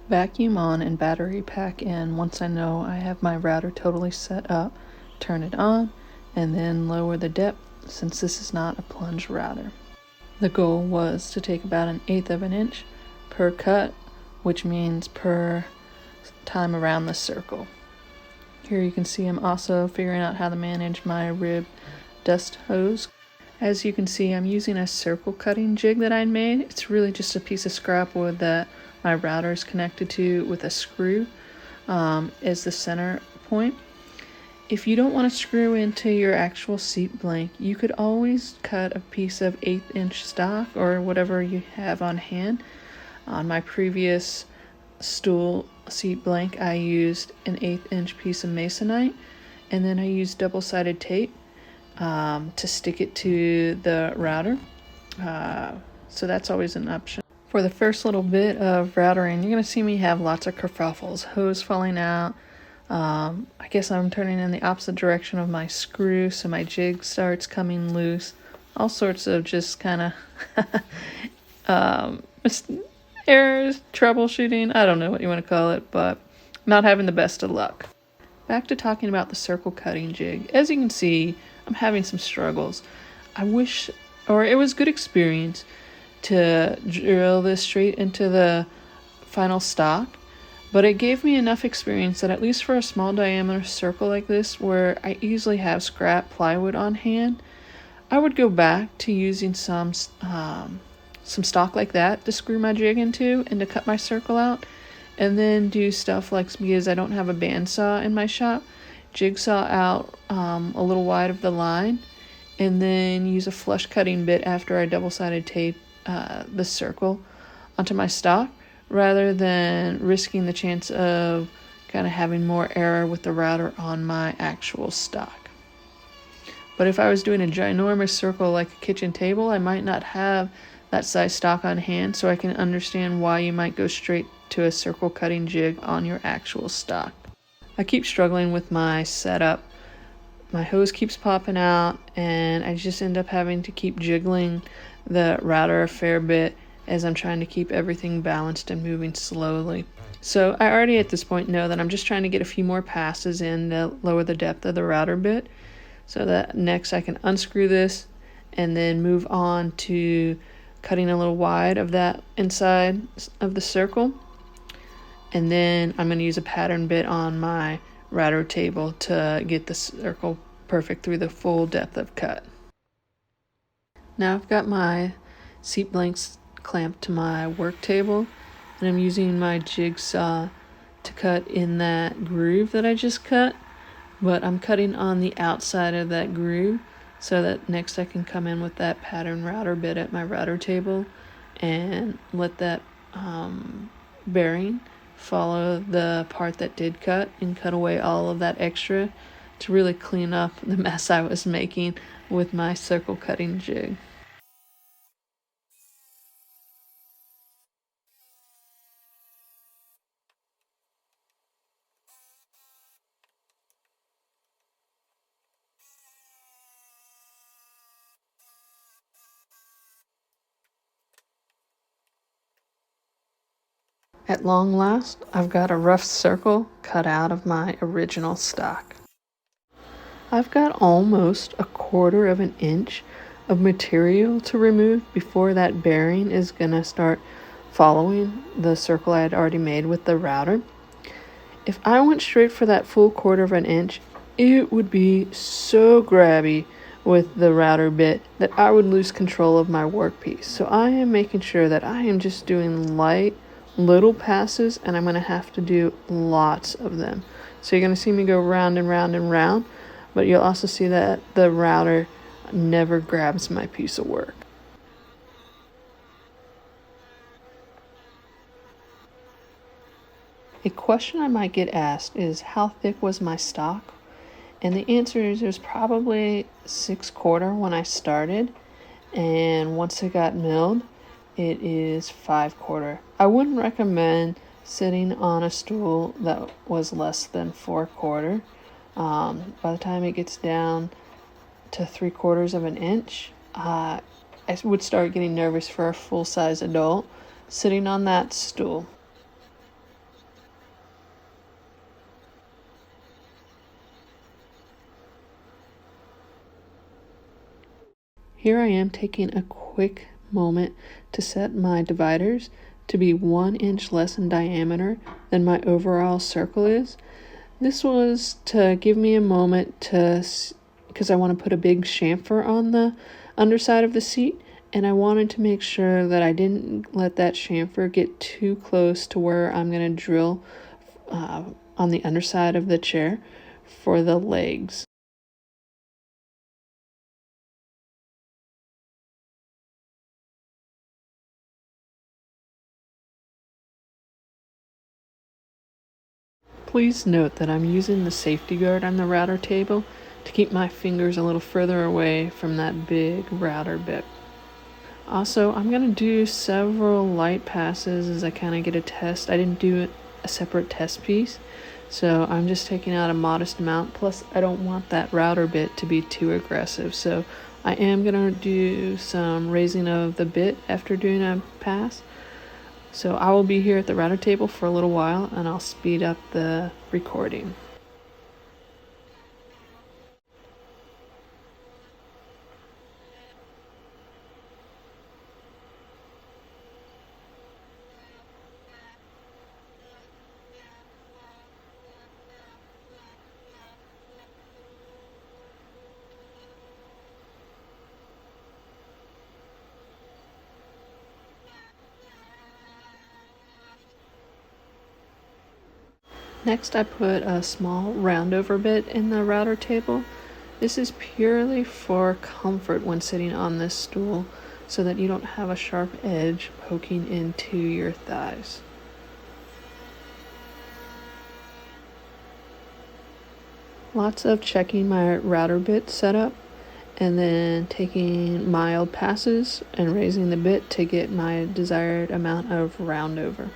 Vacuum on and battery pack in once I know I have my router totally set up. Turn it on and then lower the depth since this is not a plunge router. The goal was to take about 1/8 of an inch per cut, which means per time around the circle. Here you can see I'm also figuring out how to manage my rib dust hose. As you can see, I'm using a circle cutting jig that I made. It's really just a piece of scrap wood that my router is connected to with a screw as the center point. If you don't want to screw into your actual seat blank, you could always cut a piece of 1/8 inch stock or whatever you have on hand. On my previous Stool seat blank, I used an 1/8 inch piece of masonite, and then I used double-sided tape to stick it to the router. So that's always an option. For the first little bit of routering, you're going to see me have lots of kerfuffles, hose falling out. I guess I'm turning in the opposite direction of my screw, so my jig starts coming loose. All sorts of just kind of errors, troubleshooting, I don't know what you want to call it, but not having the best of luck. Back to talking about the circle cutting jig. As you can see, I'm having some struggles. It was good experience to drill this straight into the final stock, but it gave me enough experience that at least for a small diameter circle like this, where I easily have scrap plywood on hand, I would go back to using some stock like that to screw my jig into and to cut my circle out, and then do stuff like, because I don't have a bandsaw in my shop, jigsaw out a little wide of the line, and then use a flush cutting bit after I double-sided tape the circle onto my stock, rather than risking the chance of kind of having more error with the router on my actual stock. But if I was doing a ginormous circle like a kitchen table, I might not have that size stock on hand, so I can understand why you might go straight to a circle cutting jig on your actual stock. I keep struggling with my setup. My hose keeps popping out, and I just end up having to keep jiggling the router a fair bit as I'm trying to keep everything balanced and moving slowly. So I already at this point know that I'm just trying to get a few more passes in to lower the depth of the router bit, so that next I can unscrew this and then move on to cutting a little wide of that inside of the circle. And then I'm going to use a pattern bit on my router table to get the circle perfect through the full depth of cut. Now I've got my seat blanks clamped to my work table, and I'm using my jigsaw to cut in that groove that I just cut, but I'm cutting on the outside of that groove so that next I can come in with that pattern router bit at my router table and let that bearing follow the part that did cut and cut away all of that extra to really clean up the mess I was making with my circle cutting jig. At long last, I've got a rough circle cut out of my original stock. I've got almost 1/4 of an inch of material to remove before that bearing is going to start following the circle I had already made with the router. If I went straight for that full 1/4 of an inch, it would be so grabby with the router bit that I would lose control of my workpiece. So I am making sure that I am just doing light little passes, and I'm going to have to do lots of them. So you're going to see me go round and round and round, but you'll also see that the router never grabs my piece of work. A question I might get asked is, how thick was my stock? And the answer is, it was probably 6/4 when I started, and once it got milled, it is 5/4. I wouldn't recommend sitting on a stool that was less than 4/4. By the time it gets down to 3/4 of an inch, I would start getting nervous for a full-size adult sitting on that stool. Here I am taking a quick moment to set my dividers to be 1 inch less in diameter than my overall circle is. This was to give me a moment because I want to put a big chamfer on the underside of the seat, and I wanted to make sure that I didn't let that chamfer get too close to where I'm going to drill on the underside of the chair for the legs. Please note that I'm using the safety guard on the router table to keep my fingers a little further away from that big router bit. Also, I'm going to do several light passes as I kind of get a test. I didn't do a separate test piece, so I'm just taking out a modest amount. Plus, I don't want that router bit to be too aggressive, so I am going to do some raising of the bit after doing a pass. So I will be here at the router table for a little while, and I'll speed up the recording. Next, I put a small roundover bit in the router table. This is purely for comfort when sitting on this stool so that you don't have a sharp edge poking into your thighs. Lots of checking my router bit setup and then taking mild passes and raising the bit to get my desired amount of roundover.